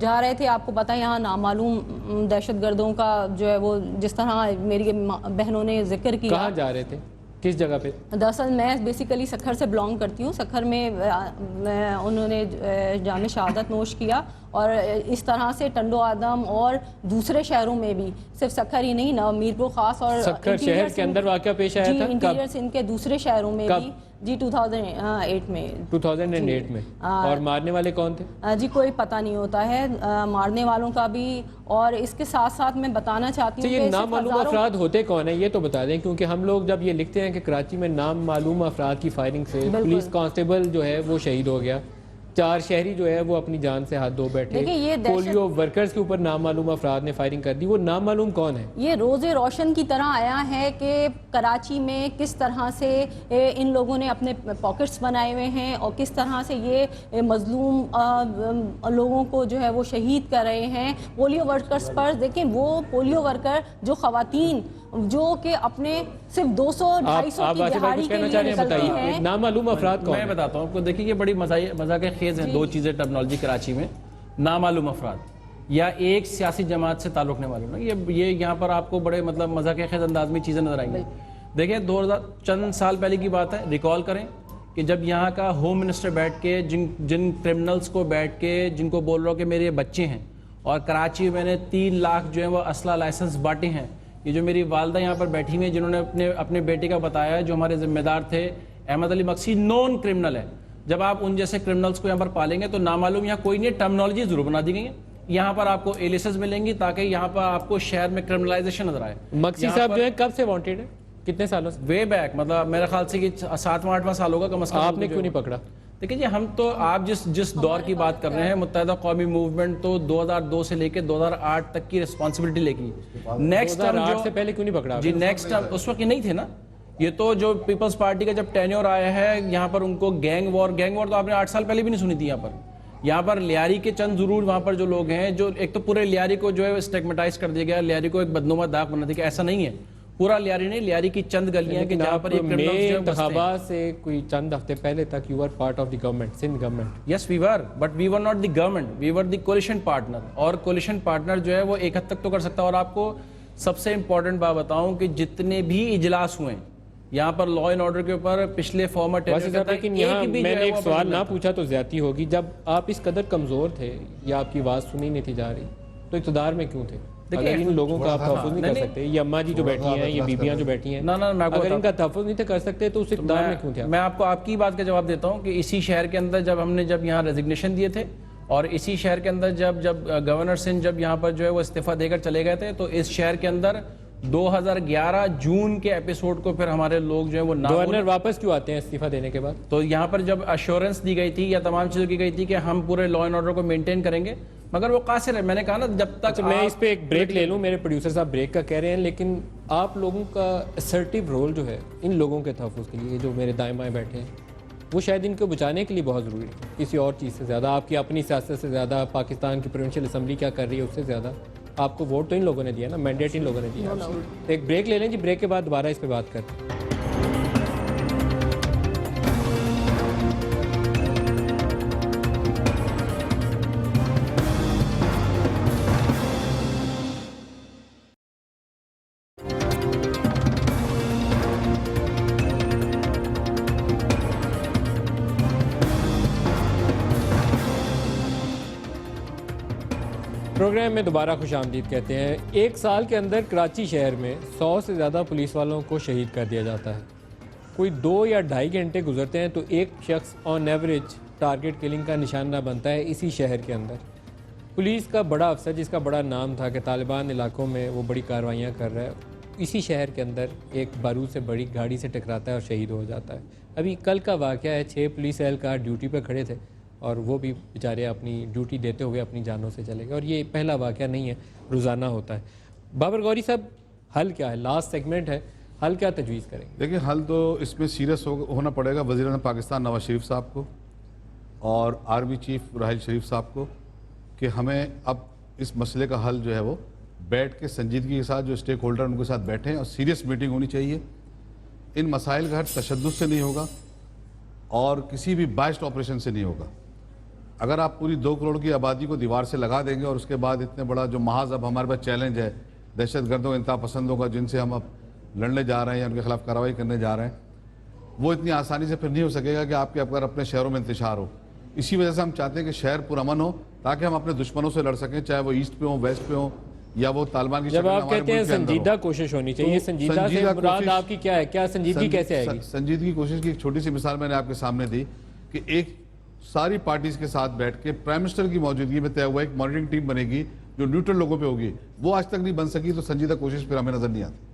جا رہے تھے, آپ کو پتہ ہے یہاں نامعلوم دہشت گردوں کا جو ہے وہ جس طرح میری بہنوں نے ذکر کیا. کہاں جا رہے تھے, کس جگہ پہ؟ دراصل میں بیسیکلی سکھر سے بلانگ کرتی ہوں. سکھر میں انہوں نے جام شہادت نوش کیا, اور اس طرح سے ٹنڈو آدم اور دوسرے شہروں میں بھی, صرف سکھر ہی نہیں, میرپور خاص اور سکھر شہر کے اندر واقعہ پیش آیا تھا. انٹیریئر سندھ کے دوسرے شہروں میں بھی. جی 2008 میں. 2008 میں. اور مارنے والے کون تھے؟ جی کوئی پتہ نہیں ہوتا ہے مارنے والوں کا بھی. اور اس کے ساتھ ساتھ میں بتانا چاہتی ہوں کہ یہ نامعلوم افراد ہوتے کون ہیں یہ تو بتا دیں, کیونکہ ہم لوگ جب یہ لکھتے ہیں کہ کراچی میں نام معلوم افراد کی فائرنگ سے پولیس کانسٹیبل جو ہے وہ شہید ہو گیا, 4 شہری جو ہے وہ اپنی جان سے ہاتھ دھو بیٹھے, پولیو ورکرز کے اوپر نامعلوم افراد نے فائرنگ کر دی. وہ نامعلوم کون ہے؟ یہ روز روشن کی طرح آیا ہے کہ کراچی میں کس طرح سے ان لوگوں نے اپنے پاکٹس بنائے ہوئے ہیں, اور کس طرح سے یہ مظلوم لوگوں کو جو ہے وہ شہید کر رہے ہیں پولیو ورکرز پر. دیکھیں وہ پولیو ورکر جو خواتین جو کہ اپنے صرف 200-250 کی دہاڑی کے لیے نکلتی ہیں. نامعلوم افراد کون؟ میں بتاتا ہوں آپ کو. دیکھیں یہ بڑی مزاق خیز ہیں 2 چیزیں ٹرمنالوجی کراچی میں. نامعلوم افراد یا ایک سیاسی جماعت سے تعلق نہیں معلوم, یہ یہاں پر آپ کو بڑے مطلب مزاق خیز انداز میں چیزیں نظر آئیں گی. دیکھیں 2000 چند سال پہلے کی بات ہے, ریکال کریں کہ جب یہاں کا ہوم منسٹر بیٹھ کے جن کرمنلز کو بیٹھ کے جن کو بول رہا ہوں کہ میرے بچے ہیں, اور کراچی میں نے 3 لاکھ جو ہیں وہ اسلحہ لائسنس بانٹے ہیں. یہ جو میری والدہ یہاں پر بیٹھی ہوئی ہیں جنہوں نے اپنے بیٹے کا بتایا, جو ہمارے ذمہ دار تھے, احمد علی مکسی نون کرمنل ہے. جب آپ ان جیسے کرمنلز کو یہاں پر پالیں گے تو نامعلوم یہاں کوئی نہیں, ٹرمنالوجی ضرور بنا دی گئی ہیں. یہاں پر آپ کو ایلیسز ملیں گی تاکہ یہاں پر آپ کو شہر میں کرمنلائزیشن نظر آئے. مکسی صاحب جو ہے کب سے وانٹیڈ ہے, کتنے سالوں سے؟ وے بیک, مطلب میرے خیال سے کہ 7واں-8واں سال ہوگا کم از کم. آپ نے کیوں نہیں پکڑا؟ دیکھیں جی, ہم تو آپ جس دور کی بات کر رہے ہیں, متحدہ قومی موومنٹ تو 2002 سے لے کے 2008 تک کی رسپانسبلٹی لے گی. نیکسٹ 2008 سے پہلے کیوں نہیں پکڑا؟ جی نیکسٹ اس وقت یہ نہیں تھے نا. یہ تو جو پیپلز پارٹی کا جب ٹینیور آیا ہے یہاں پر, ان کو گینگ وار تو آپ نے 8 سال پہلے بھی نہیں سنی تھی. یہاں پر لیاری کے چند ضرور وہاں پر جو لوگ ہیں, جو ایک تو پورے لیاری کو جو ہے اسٹیگمیٹائز کر دیا گیا, لیاری کو ایک بدنما داغ بنا دیا. کہ ایسا نہیں ہے, پورا لیاری نہیں, لیاری کی چند گلیاں کہ جہاں پر یہ کرمنلز جو ہیں انتخابات سے کوئی چند ہفتے پہلے تک you are part of the government, Sindh government. Yes we were, but we were not the government, we were the coalition partner. اور کولیشن پارٹنر جو ہے وہ ایک حد تک تو کر سکتا ہے. اور آپ کو سب سے امپورٹنٹ بات بتاؤں کہ جتنے بھی اجلاس ہوئے یہاں پر لا اینڈ آرڈر کے اوپر پچھلے فارمر لیکن یہاں میں نے ایک سوال نہ پوچھا تو زیادتی ہوگی. جب آپ اس قدر کمزور تھے یا آپ کی آواز سنی نہیں تھی جا رہی تو اقتدار میں کیوں تھے؟ اگر ان لوگوں کا آپ تحفظ نہیں کر سکتے, یہ اماں جی جو بیٹھی ہیں, یہ بیبیاں جو بیٹھی ہیں, اگر ان کا تحفظ نہیں کر سکتے تو اس اقتدار میں کیوں تھے؟ میں آپ کو آپ کی بات کا جواب دیتا ہوں کہ اسی شہر کے اندر جب یہاں ریزگنیشن دیے تھے, اور اسی شہر کے اندر جب گورنر سندھ جب یہاں پر جو ہے وہ استعفیٰ دے کر چلے گئے تھے, تو اس شہر کے اندر 2011 جون کے ایپیسوڈ کو پھر ہمارے لوگ جو ہے وہ گورنر واپس کیوں آتے ہیں استعفیٰ دینے کے بعد؟ تو یہاں پر جب ایشورنس دی گئی تھی یا تمام چیزوں کی گئی تھی کہ ہم پورے لا اینڈ آرڈر کو مینٹین کریں گے, مگر وہ قاصر ہے. میں نے کہا نا جب تک میں اس پہ ایک بریک لے لوں, میرے پروڈیوسر صاحب بریک کا کہہ رہے ہیں, لیکن آپ لوگوں کا اسرٹیو رول جو ہے ان لوگوں کے تحفظ کے لیے جو میرے دائیں بائیں بیٹھے ہیں, وہ شاید ان کو بچانے کے لیے بہت ضروری ہے, کسی اور چیز سے زیادہ, آپ کی اپنی سیاست سے زیادہ, پاکستان کی پروونشل اسمبلی کیا کر رہی ہے اس سے زیادہ. آپ کو ووٹ تو ان لوگوں نے دیا نا, مینڈیٹ ان لوگوں نے دیا. ایک بریک لے لیں جی, بریک کے بعد دوبارہ اس پہ بات کرتے ہیں. پروگرام میں دوبارہ خوش آمدید کہتے ہیں. 1 سال کے اندر کراچی شہر میں 100 سے زیادہ پولیس والوں کو شہید کر دیا جاتا ہے. کوئی 2 یا 2.5 گھنٹے گزرتے ہیں تو ایک شخص آن ایوریج ٹارگٹ کلنگ کا نشانہ بنتا ہے اسی شہر کے اندر. پولیس کا بڑا افسر جس کا بڑا نام تھا کہ طالبان علاقوں میں وہ بڑی کارروائیاں کر رہا ہے, اسی شہر کے اندر ایک بارود سے بڑی گاڑی سے ٹکراتا ہے اور شہید ہو جاتا ہے. ابھی کل کا واقعہ ہے, 6 پولیس اہلکار ڈیوٹی پہ کھڑے تھے اور وہ بھی بیچارے اپنی ڈیوٹی دیتے ہوئے اپنی جانوں سے چلے گئے, اور یہ پہلا واقعہ نہیں ہے, روزانہ ہوتا ہے. بابر غوری صاحب, حل کیا ہے؟ لاسٹ سیگمنٹ ہے, حل کیا تجویز کریں گے؟ دیکھیں, حل تو اس میں سیریس ہونا پڑے گا وزیر اعظم پاکستان نواز شریف صاحب کو اور آرمی چیف راحیل شریف صاحب کو, کہ ہمیں اب اس مسئلے کا حل جو ہے وہ بیٹھ کے سنجیدگی کے ساتھ جو اسٹیک ہولڈر ان کے ساتھ بیٹھیں اور سیریس میٹنگ ہونی چاہیے. ان مسائل کا حل تشدد سے نہیں ہوگا اور کسی بھی بائسڈ آپریشن سے نہیں ہوگا. اگر آپ پوری 2 کروڑ کی آبادی کو دیوار سے لگا دیں گے اور اس کے بعد اتنے بڑا جو محاذ اب ہمارے پاس چیلنج ہے دہشت گردوں انتہا پسندوں کا, جن سے ہم اب لڑنے جا رہے ہیں یا ان کے خلاف کارروائی کرنے جا رہے ہیں, وہ اتنی آسانی سے پھر نہیں ہو سکے گا کہ آپ کے اپنے شہروں میں انتشار ہو. اسی وجہ سے ہم چاہتے ہیں کہ شہر پرامن ہو تاکہ ہم اپنے دشمنوں سے لڑ سکیں, چاہے وہ ایسٹ پہ ہوں, ویسٹ پہ ہوں, یا وہ طالبان کی جب آپ کہتے ہیں سنجیدہ کوشش ہونی چاہیے, سنجیدہ سے مراد آپ کی کیا ہے؟ کیا سنجیدگی کیسے آئے گی؟ سنجیدگی کوشش کی ایک چھوٹی سی مثال میں نے آپ کے سامنے دی کہ ایک ساری پارٹیز کے ساتھ بیٹھ کے پرائم منسٹر کی موجودگی میں طے ہوا ایک مانیٹرنگ ٹیم بنے گی جو نیوٹرل لوگوں پہ ہوگی. وہ آج تک نہیں بن سکی, تو سنجیدہ کوشش پھر ہمیں نظر نہیں آتی.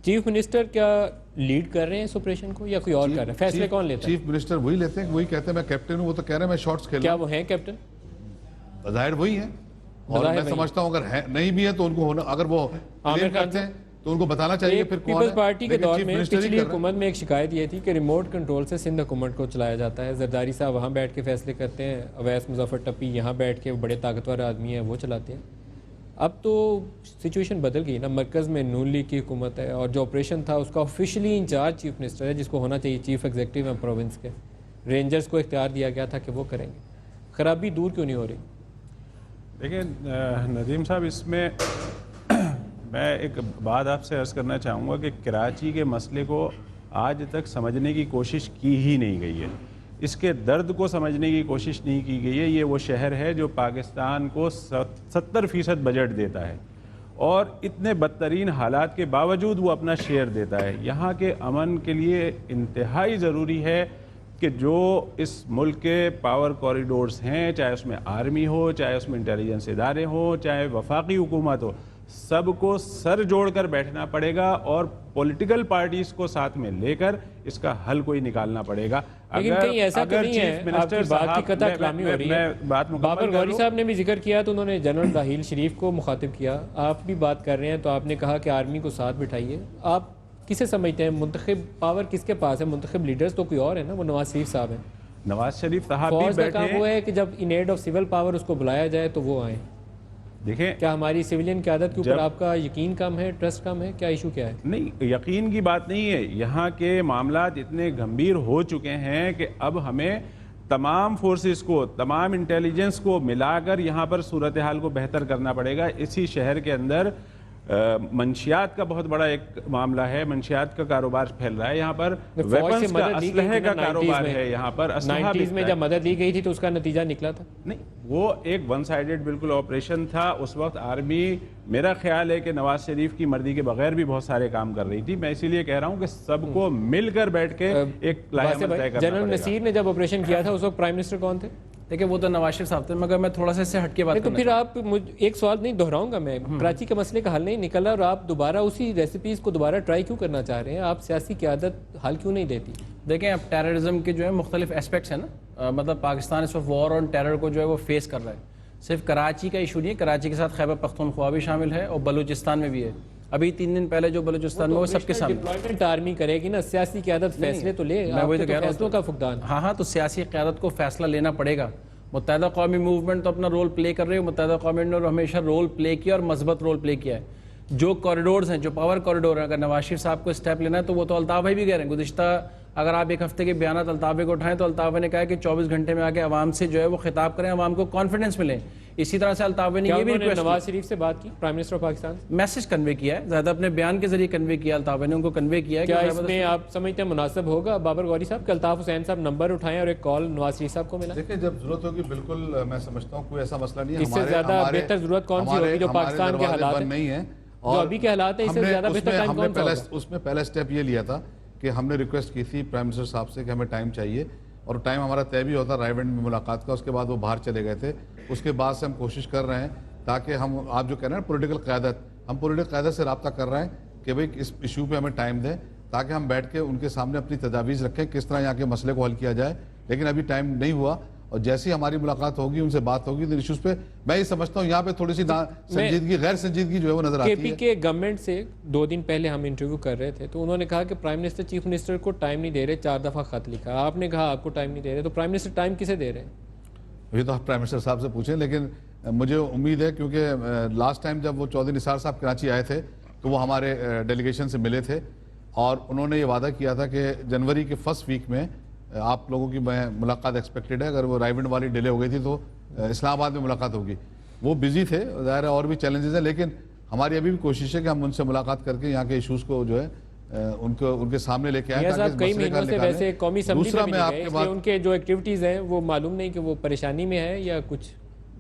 چیف منسٹر کیا لیڈ کر رہے ہیں اس آپریشن کو یا کوئی اور کر رہا ہے؟ فیصلے کون لیتا ہے؟ چیف منسٹر وہی لیتے ہیں, وہی کہتے ہیں میں کیپٹن ہوں. وہ تو کہہ رہے ہیں میں شارٹس کھیلوں. کیا وہ ہیں کیپٹن؟ بظاہر وہی ہیں, اور میں سمجھتا ہوں اگر نہیں بھی ہے تو ان کو ہونا, اگر وہ کلیم کرتے ہیں تو ان کو بتانا چاہیے پھر کون ہے. پیپلز پارٹی کے دور میں پچھلی حکومت میں ایک شکایت یہ تھی کہ ریموٹ کنٹرول سے سندھ حکومت کو چلایا جاتا ہے. زرداری صاحب وہاں بیٹھ کے فیصلے کرتے ہیں, اویس مظفر ٹپی یہاں بیٹھ کے بڑے طاقتور آدمی ہیں وہ چلاتے ہیں. اب تو سچویشن بدل گئی نا, مرکز میں نون لیگ کی حکومت ہے اور جو آپریشن تھا اس کا آفیشلی انچارج چیف منسٹر ہے, جس کو ہونا چاہیے چیف ایگزیکٹو ہے پروونس کے. رینجرز کو اختیار دیا گیا تھا کہ وہ کریں گے. خرابی دور کیوں نہیں ہو رہی؟ دیکھیں ندیم صاحب, اس میں میں ایک بات آپ سے عرض کرنا چاہوں گا کہ کراچی کے مسئلے کو آج تک سمجھنے کی کوشش کی ہی نہیں گئی ہے. اس کے درد کو سمجھنے کی کوشش نہیں کی گئی ہے. یہ وہ شہر ہے جو پاکستان کو 70% بجٹ دیتا ہے اور اتنے بدترین حالات کے باوجود وہ اپنا شیئر دیتا ہے. یہاں کے امن کے لیے انتہائی ضروری ہے کہ جو اس ملک کے پاور کوریڈورز ہیں, چاہے اس میں آرمی ہو, چاہے اس میں انٹیلیجنس ادارے ہوں, چاہے وفاقی حکومت ہو, سب کو سر جوڑ کر بیٹھنا پڑے گا اور پولیٹیکل پارٹیز کو ساتھ میں لے کر اس کا حل کوئی نکالنا پڑے گا. لیکن کہیں ایسا تو نہیں ہے, آپ کی بات کی قطع کلامی ہو رہی ہے. بابر غوری صاحب نے بھی ذکر کیا تو انہوں نے جنرل راحیل شریف کو مخاطب کیا. آپ بھی بات کر رہے ہیں تو آپ نے کہا کہ آرمی کو ساتھ بٹھائیے. آپ کسے سمجھتے ہیں منتخب پاور کس کے پاس ہے؟ منتخب لیڈرز تو کوئی اور ہے نا, وہ نواز شریف صاحب ہیں. نواز شریف صاحب بھی فوج کا بیٹھے کام وہ ہے کہ جب ان ایڈ آف سول پاور اس کو بلایا جائے تو وہ آئیں. دیکھیں, کیا ہماری سویلین قیادت کے اوپر آپ کا یقین کم ہے, ٹرسٹ کم ہے, کیا ایشو کیا ہے؟ نہیں, یقین کی بات نہیں ہے. یہاں کے معاملات اتنے گمبھیر ہو چکے ہیں کہ اب ہمیں تمام فورسز کو, تمام انٹیلیجنس کو ملا کر یہاں پر صورتحال کو بہتر کرنا پڑے گا. اسی شہر کے اندر منشیات کا بہت بڑا ایک معاملہ ہے, منشیات کا کاروبار پھیل رہا ہے. یہاں پر ویپنز کا, اسلحے کا کاروبار ہے. یہاں پر 90s میں جب مدد لی گئی تھی تو اس کا نتیجہ نکلا تھا. نہیں, وہ ایک ون سائیڈڈ بالکل آپریشن تھا. اس وقت آرمی, میرا خیال ہے کہ نواز شریف کی مرضی کے بغیر بھی بہت سارے کام کر رہی تھی. میں اسی لیے کہہ رہا ہوں کہ سب کو مل کر بیٹھ کے ایک لائحہ طے کرنا پڑے گا. جنرل نصیر نے جب آپریشن کیا تھا اس وقت پرائم منسٹر کون تھے؟ دیکھیں وہ تو نواز شریف صاحب تھے, مگر میں تھوڑا سا اس سے ہٹ کے بات تو پھر آپ ایک سوال نہیں دہراؤں گا میں, کراچی کے مسئلے کا حل نہیں نکلا اور آپ دوبارہ اسی ریسیپیز کو دوبارہ ٹرائی کیوں کرنا چاہ رہے ہیں؟ آپ سیاسی قیادت حل کیوں نہیں دیتی؟ دیکھیں, اب ٹیررزم کے جو ہے مختلف اسپیکٹس ہیں نا, مطلب پاکستان اس وقت وار آن ٹیرر کو جو ہے وہ فیس کر رہا ہے. صرف کراچی کا ایشو نہیں ہے, کراچی کے ساتھ خیبر پختونخوا بھی شامل ہے اور بلوچستان میں بھی ہے. ابھی 3 دن پہلے جو بلوچستان میں وہ سب کے سامنے ڈپلائمنٹ آرمی کرے گی نا, سیاسی قیادت فیصلے تو لے. میں وہی تو کہہ رہا فیصلوں کا فقدان. ہاں تو سیاسی قیادت کو فیصلہ لینا پڑے گا. متحدہ قومی موومنٹ تو اپنا رول پلے کر رہی ہے. متحدہ قومی نے ہمیشہ رول پلے کیا اور مثبت رول پلے کیا ہے. جو کوریڈورز ہیں, جو پاور کوریڈور ہیں, اگر نواز شریف صاحب کو اسٹیپ لینا ہے تو وہ تو الطاف بھائی بھی کہہ رہے ہیں. گزشتہ اگر آپ ایک ہفتے کے بیانات الطاف بھائی کو اٹھائیں تو الطاف بھائی نے کہا کہ 24 گھنٹے میں آگے عوام سے جو ہے وہ خطاب کریں, عوام کو کانفیڈنس ملے. اسی طرح سے الطاف بھائی نے یہ بھی نواز شریف سے بات کی, prime minister of Pakistan, message convey کیا ہے, زیادہ اپنے بیان کے ذریعے کنوے کیا. الطاف بھائی نے ان کو کنوے کیا ہے. کیا اس میں آپ سمجھتے ہیں مناسب ہوگا بابر غوری صاحب کہ الطاف حسین صاحب نمبر اٹھائیں اور ایک کال نواز شریف صاحب کو ملا؟ دیکھیں, جب ضرورت ہوگی بالکل میں سمجھتا ہوں کوئی ایسا مسئلہ نہیں ہے. اس سے زیادہ بہتر ضرورت کون سی ہوگی جو پاکستان کے حالات نہیں ہے, جو ابھی کے حالات ہیں, اس سے زیادہ بہتر ٹائم کون سا ہوگا؟ اس میں پہلا سٹیپ یہ لیا تھا کہ ہم نے ریکویسٹ کی تھی پرائم منسٹر صاحب سے کہ ہمیں ٹائم چاہیے, اور ٹائم ہمارا طے بھی ہوتا رائے ونڈ میں ملاقات کا. اس کے بعد وہ باہر چلے گئے تھے. اس کے بعد سے ہم کوشش کر رہے ہیں تاکہ ہم, آپ جو کہہ رہے ہیں پولیٹیکل قیادت, ہم پولیٹیکل قیادت سے رابطہ کر رہے ہیں کہ بھئی اس ایشو پہ ہمیں ٹائم دیں تاکہ ہم بیٹھ کے ان کے سامنے اپنی تجاویز رکھیں کس طرح یہاں کے مسئلے کو حل کیا جائے، لیکن ابھی ٹائم نہیں ہوا، اور جیسی ہماری ملاقات ہوگی ان سے بات ہوگی تو ایشوز پہ میں یہ سمجھتا ہوں یہاں پہ تھوڑی سی سنجیدگی غیر سنجیدگی جو ہے وہ نظر آتی ہے۔ کے پی کے گورنمنٹ سے 2 دن پہلے ہم انٹرویو کر رہے تھے تو انہوں نے کہا کہ پرائم منسٹر چیف منسٹر کو ٹائم نہیں دے رہے، 4 دفعہ خط لکھا، آپ نے کہا آپ کو ٹائم نہیں دے رہے، تو پرائم منسٹر ٹائم کسے دے رہے ہیں؟ یہ تو آپ پرائم منسٹر صاحب سے پوچھیں، لیکن مجھے امید ہے کیونکہ لاسٹ ٹائم جب وہ چودھری نثار صاحب کراچی آئے تھے تو وہ ہمارے ڈیلیگیشن سے ملے تھے اور انہوں نے یہ وعدہ کیا تھا کہ جنوری کے فرسٹ ویک میں آپ لوگوں کی ملاقات ایکسپیکٹڈ ہے، اگر وہ رائیونڈ والی ڈیلے ہو گئی تھی تو اسلام آباد میں ملاقات ہوگی۔ وہ بزی تھے، ظاہر ہے اور بھی چیلنجز ہیں، لیکن ہماری ابھی بھی کوشش ہے کہ ہم ان سے ملاقات کر کے یہاں کے ایشوز کو جو ہے ان کے سامنے لے کے آئیں تاکہ اس کئی مسئلے کا مہینوں سے ویسے قومی اسمبلی دوسرا میں میں نہیں آپ گئے، کے اس لیے بات ان کے جو ایکٹیویٹیز ہیں وہ معلوم نہیں کہ وہ پریشانی میں ہے یا کچھ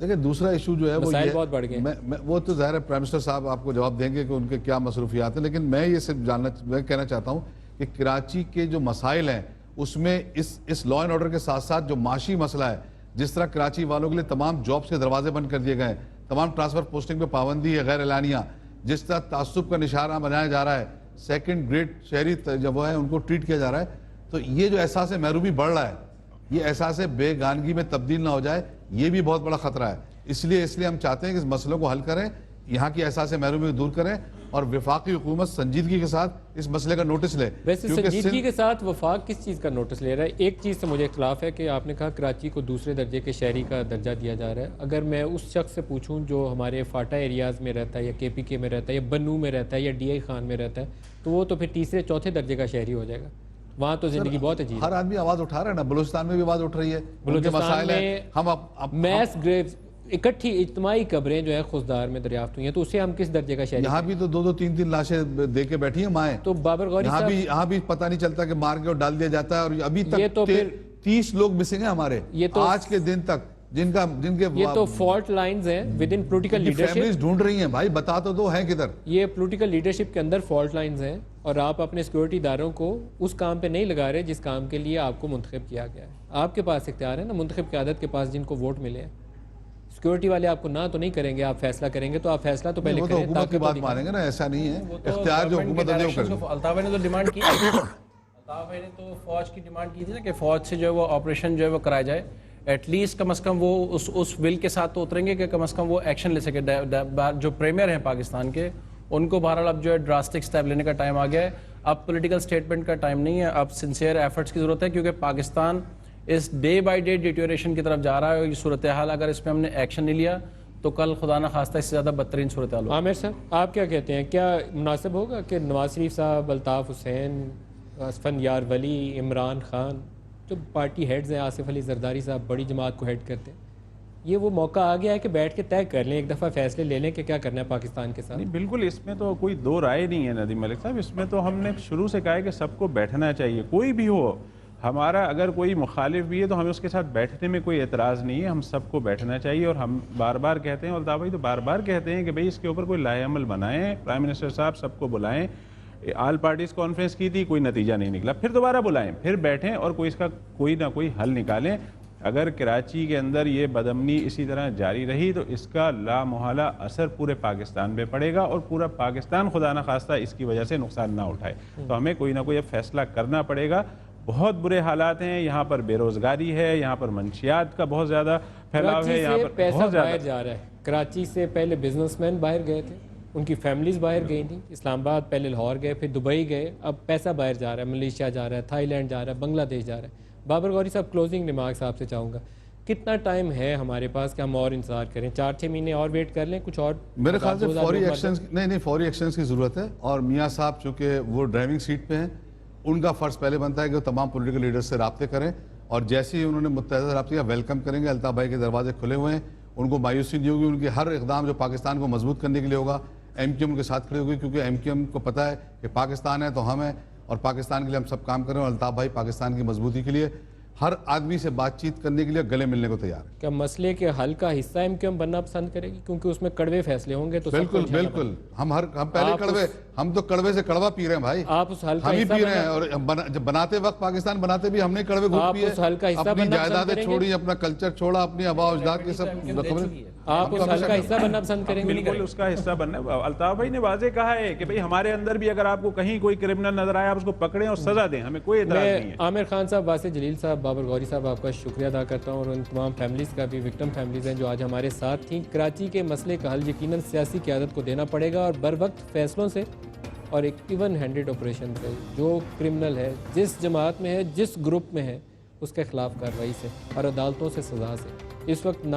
دیکھیں دوسرا ایشو جو ہے وہ مسائل یہ بہت بڑھ گئے۔ وہ تو ظاہر ہے پرائم منسٹر صاحب آپ کو جواب دیں گے کہ ان کے کیا مصروفیات ہیں، لیکن میں یہ صرف میں کہنا چاہتا ہوں کہ کراچی کے جو مسائل ہیں اس میں اس لا اینڈ آرڈر کے ساتھ ساتھ جو معاشی مسئلہ ہے، جس طرح کراچی والوں کے لیے تمام جابس کے دروازے بند کر دیے گئے ہیں، تمام ٹرانسفر پوسٹنگ پہ پابندی ہے غیر اعلانیہ، جس طرح تعصب کا نشانہ بنایا جا رہا ہے، سیکنڈ گریڈ شہری جب وہ ہے ان کو ٹریٹ کیا جا رہا ہے، تو یہ جو احساس محرومی بڑھ رہا ہے، یہ احساس بے گانگی میں تبدیل نہ ہو جائے، یہ بھی بہت بڑا خطرہ ہے۔ اس لیے ہم چاہتے ہیں کہ اس مسئلوں کو حل کریں، یہاں کی احساس محرومی کو دور کریں اور وفاقی حکومت سنجیدگی کے ساتھ اس مسئلے کا نوٹس لے۔ ویسے سنجیدگی کے ساتھ وفاق کس چیز کا نوٹس لے رہا ہے؟ ایک چیز سے مجھے اختلاف ہے کہ آپ نے کہا کراچی کو دوسرے درجے کے شہری کا درجہ دیا جا رہا ہے۔ اگر میں اس شخص سے پوچھوں جو ہمارے فاٹا ایریاز میں رہتا ہے یا کے پی کے میں رہتا ہے یا بنو میں رہتا ہے یا ڈی آئی خان میں رہتا ہے تو وہ تو پھر تیسرے چوتھے درجے کا شہری ہو جائے گا، وہاں تو زندگی بہت عجیب ہے۔ ہر آدمی آواز اٹھا رہا ہے نا، بلوچستان میں بھی آواز اٹھ رہی ہے، بلوچستان میں میس گریوز اکٹھی اجتماعی قبریں جو ہے خزدار میں دریافت ہوئی ہیں، تو اسے ہم کس درجے کا شہری؟ یہاں بھی تو 2-2 3-3 لاشیں دے کے بیٹھی ہیں مائیں، تو بابر غوری صاحب یہاں بھی پتہ نہیں چلتا کہ مار کے اور ڈال دیا جاتا ہے، اور ابھی تک 30 لوگ مسنگ ہیں ہمارے آج کے دن تک، جن کے یہ تو فالٹ لائنز ہیں with in political leadership, families ڈھونڈ رہی ہیں۔ بھائی بتا تو دو ہیں کدھر؟ یہ پولیٹیکل لیڈرشپ کے اندر فالٹ لائنز ہیں اور آپ اپنے سیکورٹی اداروں کو اس کام پہ نہیں لگا رہے جس کام کے لیے آپ کو منتخب کیا گیا ہے۔ آپ کے پاس اختیار ہے نا، منتخب قیادت کے پاس جن کو ووٹ ملے ہیں، سیکورٹی والے آپ کو نہ تو نہیں کریں گے، آپ فیصلہ کریں گے تو آپ فیصلہ تو پہلے کریں، حکومت کی بات مانیں گے نا، ایسا نہیں ہے، اختیار جو حکومت ہے وہ کریں۔ الطاف بھائی نے تو ڈیمانڈ کی، الطاف بھائی نے تو فوج کی ڈیمانڈ کی تھی نا کہ فوج سے جو ہے وہ آپریشن جو ہے وہ کرایا جائے، ایٹ لیسٹ کم از کم وہ اس ول کے ساتھ تو اتریں گے کہ کم از کم وہ ایکشن لے سکے۔ جو پریمیئر ہیں پاکستان کے، ان کو بہرحال اب جو ہے ڈراسٹک سٹیپ لینے کا ٹائم آ گیا ہے، اب پولیٹیکل سٹیٹمنٹ کا ٹائم نہیں ہے، اب سنسیئر ایفرٹس کی ضرورت ہے، کیونکہ پاکستان اس ڈے بائی ڈے ڈیٹیوریشن کی طرف جا رہا ہے۔ یہ صورتحال اگر اس پہ ہم نے ایکشن نہیں لیا تو کل خدا نہ خواستہ اس سے زیادہ بدترین صورتحال ہوگا۔ عامر صاحب آپ کیا کہتے ہیں، کیا مناسب ہوگا کہ نواز شریف صاحب، الطاف حسین، اسفندیار ولی، عمران خان جو پارٹی ہیڈز ہیں، آصف علی زرداری صاحب بڑی جماعت کو ہیڈ کرتے ہیں، یہ وہ موقع آ گیا ہے کہ بیٹھ کے طے کر لیں، ایک دفعہ فیصلے لے لیں کہ کیا کرنا ہے پاکستان کے ساتھ؟ نہیں بالکل، اس میں تو کوئی دو رائے نہیں ہے ندیم ملک صاحب، اس میں تو ہم نے شروع سے کہا ہے کہ سب کو بیٹھنا چاہیے، کوئی بھی ہو ہمارا، اگر کوئی مخالف بھی ہے تو ہمیں اس کے ساتھ بیٹھنے میں کوئی اعتراض نہیں ہے، ہم سب کو بیٹھنا چاہیے، اور ہم بار بار کہتے ہیں، الطاف بھائی تو بار بار کہتے ہیں کہ بھئی اس کے اوپر کوئی لائحہ عمل بنائیں، پرائم منسٹر صاحب سب کو بلائیں، آل پارٹیز کانفرنس کی تھی، کوئی نتیجہ نہیں نکلا، پھر دوبارہ بلائیں، پھر بیٹھیں اور اس کا کوئی نہ کوئی حل نکالیں۔ اگر کراچی کے اندر یہ بدامنی اسی طرح جاری رہی تو اس کا لا محالہ اثر پورے پاکستان پہ پڑے گا، اور پورا پاکستان خدا نہ خواستہ اس کی وجہ سے نقصان نہ اٹھائے، تو ہمیں کوئی نہ کوئی فیصلہ کرنا پڑے گا۔ بہت برے حالات ہیں یہاں پر، بے روزگاری ہے یہاں پر، منشیات کا بہت زیادہ پھیلاؤ ہے یہاں پر، پیسہ باہر جا رہا ہے۔ کراچی سے پہلے بزنس مین باہر گئے تھے، ان کی فیملیز باہر گئی تھیں، اسلام آباد پہلے لاہور گئے، پھر دبئی گئے، اب پیسہ باہر جا رہا ہے، ملیشیا جا رہا ہے، تھائی لینڈ جا رہا ہے، بنگلہ دیش جا رہا ہے۔ بابر غوری صاحب کلوزنگ ریمارکس آپ سے چاہوں گا، کتنا ٹائم ہے ہمارے پاس کہ ہم اور انتظار کریں؟ 4-6 مہینے اور ویٹ کر لیں؟ کچھ اور میرے خیال سے فوری ایکشنز کی ضرورت ہے، اور میاں صاحب چونکہ وہ ڈرائیونگ سیٹ پہ ہیں، ان کا فرض پہلے بنتا ہے کہ وہ تمام پولیٹیکل لیڈرز سے رابطے کریں، اور جیسے ہی انہوں نے متحدہ رابطے کا ویلکم کریں گے، الطاف بھائی کے دروازے کھلے ہوئے ہیں، ان کو مایوسی نہیں ہوگی، ان کے ہر اقدام جو پاکستان کو مضبوط کرنے کے لیے ہوگا، ایم کیو ایم کے ساتھ کھڑے ہوگی، کیونکہ ایم کیو ایم کو پتہ ہے کہ پاکستان ہے تو ہم ہیں، اور پاکستان کے لیے ہم سب کام کریں، اور الطاف بھائی پاکستان کی مضبوطی کے لیے ہر آدمی سے بات چیت کرنے کے لیے گلے ملنے کو تیار ہے۔ کیا مسئلے کے حل کا حصہ ایم کیو ایم بننا پسند کرے گی؟ کیونکہ اس میں کڑوے فیصلے ہوں گے تو بالکل بالکل، ہم پہلے کڑوے، ہم تو کڑوے سے کڑوا پی رہے ہیں بھائی، آپ اس حل کا ہم ہی حصہ پی رہے ہیں، اور جب بناتے وقت پاکستان بناتے بھی ہم نے کڑوے گھوٹ پیے، اپنی جائیدادیں چھوڑی، اپنا کلچر چھوڑا، اپنی آبا و اجداد کے سب آپ اس حل کا حصہ بننا پسند کریں گے؟ بالکل اس کا حصہ بننا ہے. الطاف بھائی نے واضح کہا ہے کہ بھئی ہمارے اندر بھی اگر آپ کو کہیں کوئی کرمنل نظر آیا آپ اس کو پکڑیں اور سزا دیں, ہمیں کوئی اعتراض نہیں ہے. عامر خان صاحب, واسع جلیل صاحب, بابر غوری صاحب, آپ کا شکریہ ادا کرتا ہوں, اور ان تمام فیملیز کا بھی, وکٹم فیملیز ہیں جو آج ہمارے ساتھ تھیں. کراچی کے مسئلے کا حل یقیناً سیاسی قیادت کو دینا پڑے گا, اور بر وقت فیصلوں سے اور ایک ایون ہینڈڈ آپریشن سے. جو کرمنل ہے, جس جماعت میں ہے, جس گروپ میں ہے, اس کے خلاف کارروائی سے اور عدالتوں سے سزا سے. اس وقت نہ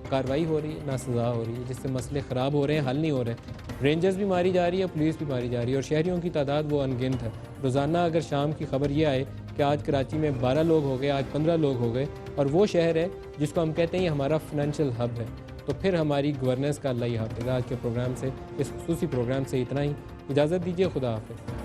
کارروائی ہو رہی ہے نہ سزا ہو رہی ہے, جس سے مسئلے خراب ہو رہے ہیں, حل نہیں ہو رہے. رینجرز بھی ماری جا رہی ہے, پولیس بھی ماری جا رہی ہے, اور شہریوں کی تعداد وہ انگنت ہے. روزانہ اگر شام کی خبر یہ آئے کہ آج کراچی میں 12 لوگ ہو گئے, آج 15 لوگ ہو گئے, اور وہ شہر ہے جس کو ہم کہتے ہیں یہ ہمارا فائنینشیل ہب ہے, تو پھر ہماری گورننس کا اللہ ہی حافظ. آج کے پروگرام سے, اس خصوصی پروگرام سے اتنا ہی. اجازت دیجیے, خدا حافظ.